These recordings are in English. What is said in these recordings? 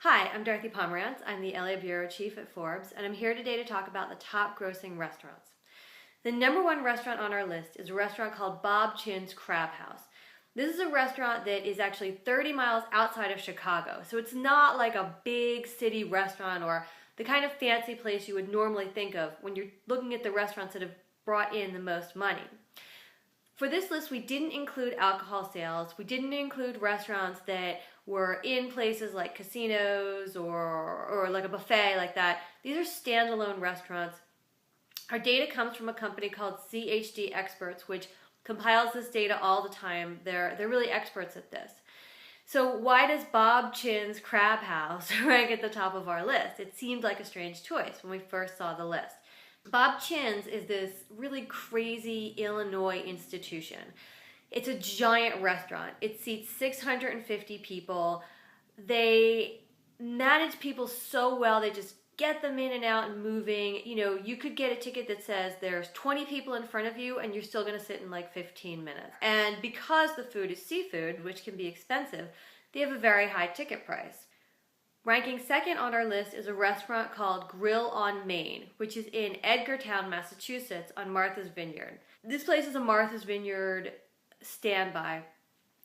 Hi, I'm Dorothy Pomerantz. I'm the LA Bureau Chief at Forbes, and I'm here today to talk about the top grossing restaurants. The number one restaurant on our list is a restaurant called Bob Chin's Crab House. This is a restaurant that is actually 30 miles outside of Chicago, so it's not like a big city restaurant or the kind of fancy place you would normally think of when you're looking at the restaurants that have brought in the most money. For this list, we didn't include alcohol sales. We didn't include restaurants that were in places like casinos or like a buffet like that. These are standalone restaurants. Our data comes from a company called CHD Experts, which compiles this data all the time. They're really experts at this. So why does Bob Chin's Crab House rank at the top of our list? It seemed like a strange choice when we first saw the list. Bob Chin's is this really crazy Illinois institution. It's a giant restaurant. It seats 650 people. They manage people so well. They just get them in and out and moving. You know, you could get a ticket that says there's 20 people in front of you and you're still going to sit in like 15 minutes. And because the food is seafood, which can be expensive, they have a very high ticket price. Ranking second on our list is a restaurant called Grill on Main, which is in Edgartown, Massachusetts on Martha's Vineyard. This place is a Martha's Vineyard standby.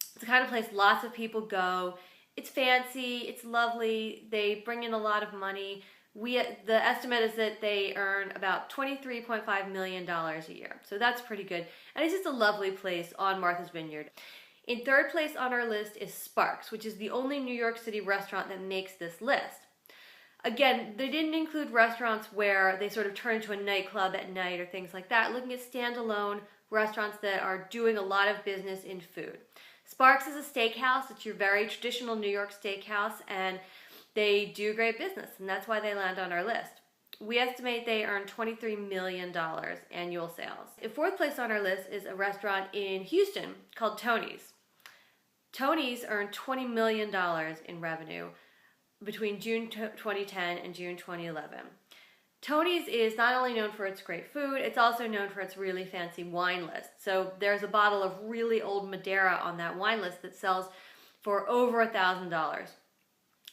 It's the kind of place lots of people go. It's fancy, it's lovely, they bring in a lot of money. The estimate is that they earn about $23.5 million a year, so that's pretty good. And it's just a lovely place on Martha's Vineyard. In third place on our list is Sparks, which is the only New York City restaurant that makes this list. Again, they didn't include restaurants where they sort of turn into a nightclub at night or things like that, looking at standalone restaurants that are doing a lot of business in food. Sparks is a steakhouse. It's your very traditional New York steakhouse, and they do great business, and that's why they land on our list. We estimate they earn $23 million annual sales. In fourth place on our list is a restaurant in Houston called Tony's. Tony's earned $20 million in revenue between June 2010 and June 2011. Tony's is not only known for its great food, it's also known for its really fancy wine list. So there's a bottle of really old Madeira on that wine list that sells for over $1,000.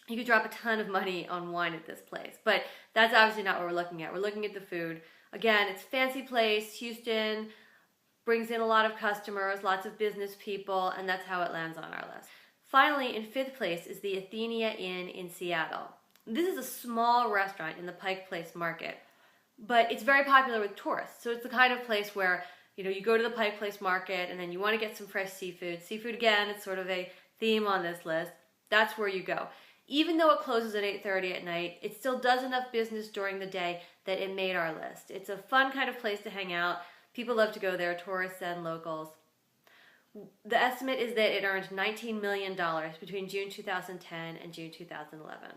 You could drop a ton of money on wine at this place, but that's obviously not what we're looking at. We're looking at the food. Again, it's a fancy place. Houston brings in a lot of customers, lots of business people, and that's how it lands on our list. Finally, in fifth place is the Athenian Inn in Seattle. This is a small restaurant in the Pike Place market, but it's very popular with tourists. So it's the kind of place where, you go to the Pike Place market and then you want to get some fresh seafood. Seafood, again, it's sort of a theme on this list. That's where you go. Even though it closes at 8:30 at night, it still does enough business during the day that it made our list. It's a fun kind of place to hang out. People love to go there, tourists and locals. The estimate is that it earned $19 million between June 2010 and June 2011.